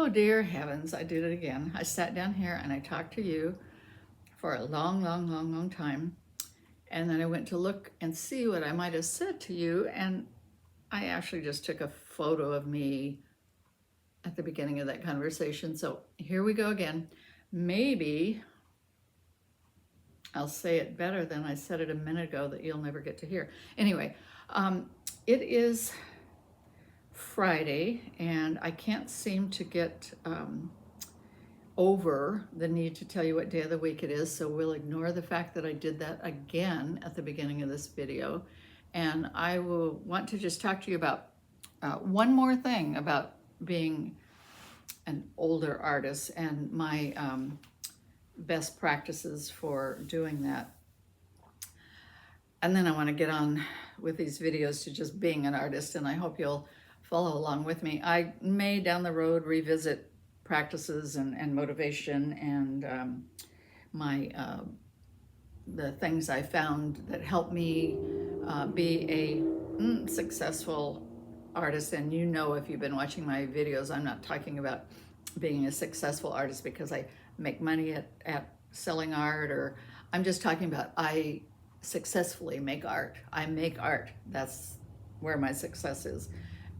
dear heavens, I did it again. I sat down here and I talked to you for a long time. And then I went to look and see what I might have said to you. And I actually just took a photo of me at the beginning of that conversation. So here we go again. Maybe I'll say it better than I said it a minute ago that you'll never get to hear. Anyway, it is Friday, and I can't seem to get over the need to tell you what day of the week it is, so we'll ignore the fact that I did that again at the beginning of this video. And I will want to just talk to you about one more thing about being an older artist and my best practices for doing that. And then I want to get on with these videos to just being an artist, and I hope you'll follow along with me. I may down the road revisit practices and motivation and the things I found that helped me be a successful artist. And you know, if you've been watching my videos, I'm not talking about being a successful artist because I make money at selling art, or I'm just talking about I successfully make art. I make art. That's where my success is,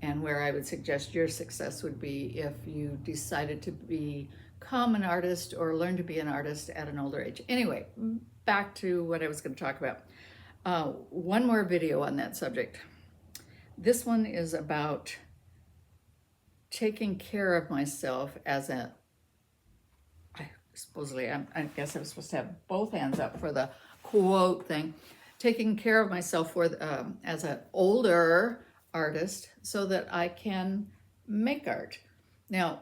and where I would suggest your success would be if you decided to become an artist or learn to be an artist at an older age. Anyway, back to what I was going to talk about. One more video on that subject. This one is about taking care of myself as a, I guess I was supposed to have both hands up for the quote thing. Taking care of myself for as an older artist so that I can make art. Now,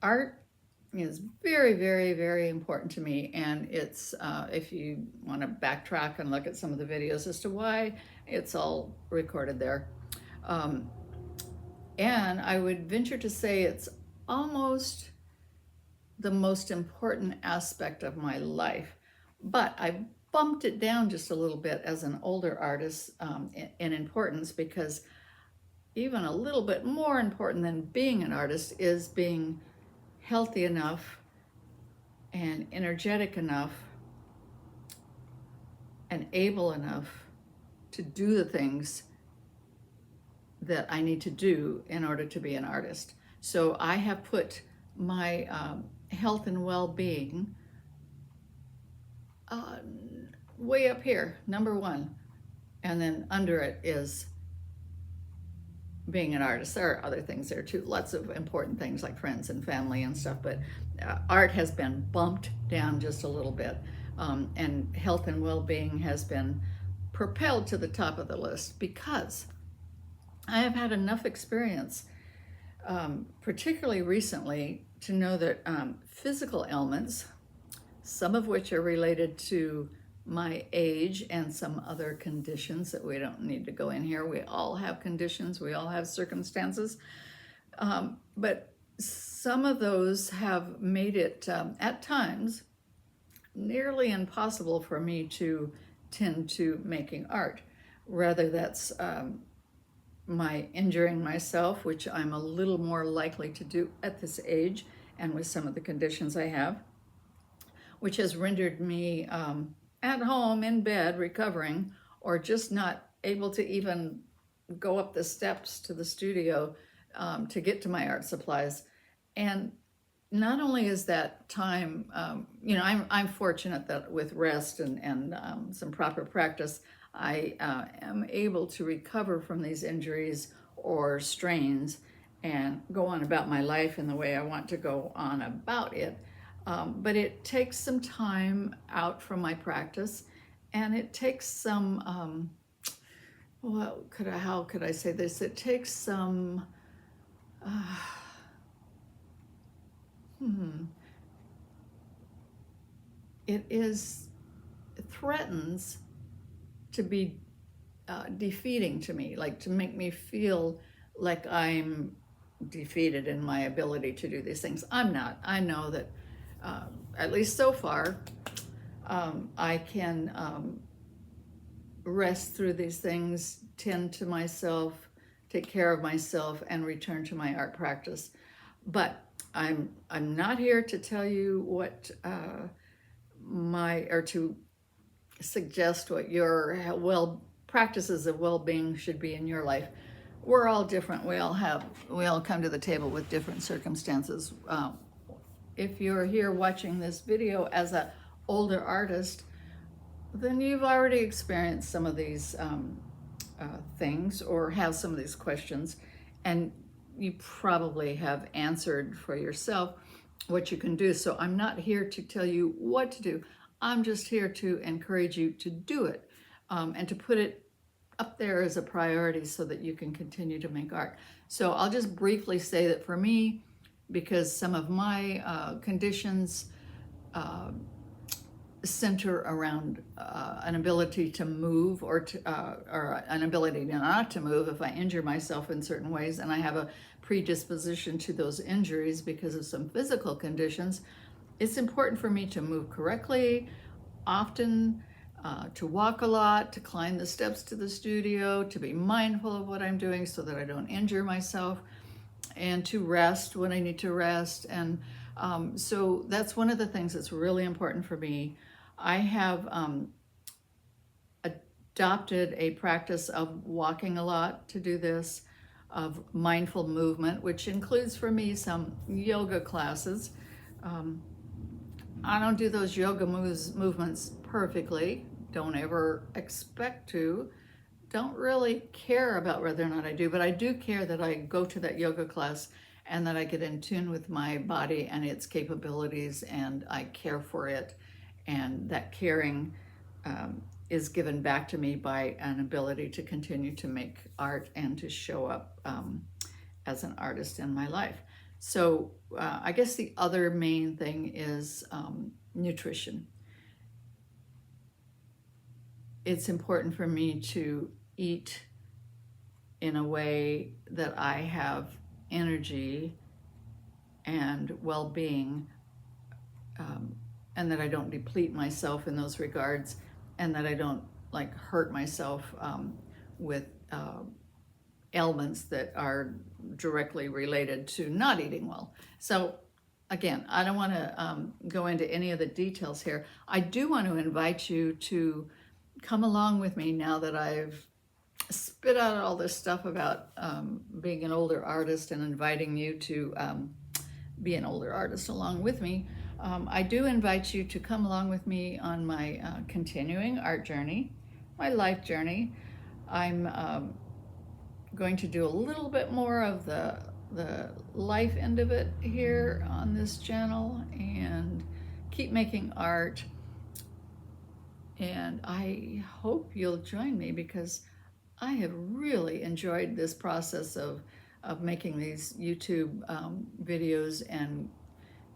art is very important to me, and it's if you want to backtrack and look at some of the videos as to why, it's all recorded there. And I would venture to say it's almost the most important aspect of my life, but I bumped it down just a little bit as an older artist in importance, because even a little bit more important than being an artist is being healthy enough and energetic enough and able enough to do the things that I need to do in order to be an artist. So I have put my health and well-being way up here, number one, and then under it is being an artist. There are other things there too, lots of important things like friends and family and stuff, but art has been bumped down just a little bit, and health and well-being has been propelled to the top of the list because I have had enough experience, particularly recently, to know that physical ailments, some of which are related to my age and some other conditions that we don't need to go in here. We all have conditions, we all have circumstances, but some of those have made it at times nearly impossible for me to tend to making art. Rather, that's my injuring myself, which I'm a little more likely to do at this age and with some of the conditions I have, which has rendered me at home in bed recovering, or just not able to even go up the steps to the studio to get to my art supplies. And not only is that time, I'm fortunate that with rest and some proper practice, I am able to recover from these injuries or strains and go on about my life in the way I want to go on about it. But it takes some time out from my practice, and it takes some, how could I say this? It takes some, it threatens to be defeating to me, like to make me feel like I'm defeated in my ability to do these things. I'm not. I know that at least so far, I can rest through these things, tend to myself, take care of myself, and return to my art practice. But I'm not here to tell you what or to suggest what your practices of well-being should be in your life. We're all different. We all come to the table with different circumstances. If you're here watching this video as an older artist, then you've already experienced some of these things or have some of these questions, and you probably have answered for yourself what you can do. So I'm not here to tell you what to do. I'm just here to encourage you to do it and to put it up there as a priority so that you can continue to make art. So I'll just briefly say that for me, because some of my conditions center around an ability to move or an ability not to move if I injure myself in certain ways, and I have a predisposition to those injuries because of some physical conditions. It's important for me to move correctly, often, to walk a lot, to climb the steps to the studio, to be mindful of what I'm doing so that I don't injure myself, and to rest when I need to rest. And so that's one of the things that's really important for me. I have adopted a practice of walking a lot to do this, of mindful movement, which includes for me some yoga classes. I don't do those yoga movements perfectly, don't ever expect to, don't really care about whether or not I do, but I do care that I go to that yoga class and that I get in tune with my body and its capabilities, and I care for it, and that caring is given back to me by an ability to continue to make art and to show up as an artist in my life. So I guess the other main thing is nutrition. It's important for me to eat in a way that I have energy and well-being, and that I don't deplete myself in those regards, and that I don't like hurt myself with ailments that are directly related to not eating well. So again, I don't want to go into any of the details here. I do want to invite you to come along with me now that I've spit out all this stuff about being an older artist and inviting you to be an older artist along with me. I do invite you to come along with me on my continuing art journey, my life journey. I'm going to do a little bit more of the life end of it here on this channel and keep making art. And I hope you'll join me, because I have really enjoyed this process of making these YouTube videos and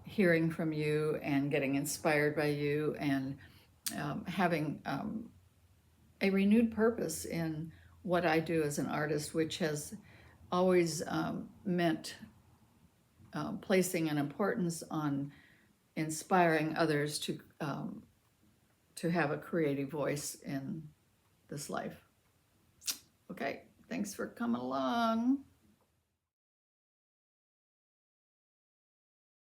hearing from you and getting inspired by you, and having a renewed purpose in what I do as an artist, which has always meant placing an importance on inspiring others to have a creative voice in this life. Okay, thanks for coming along.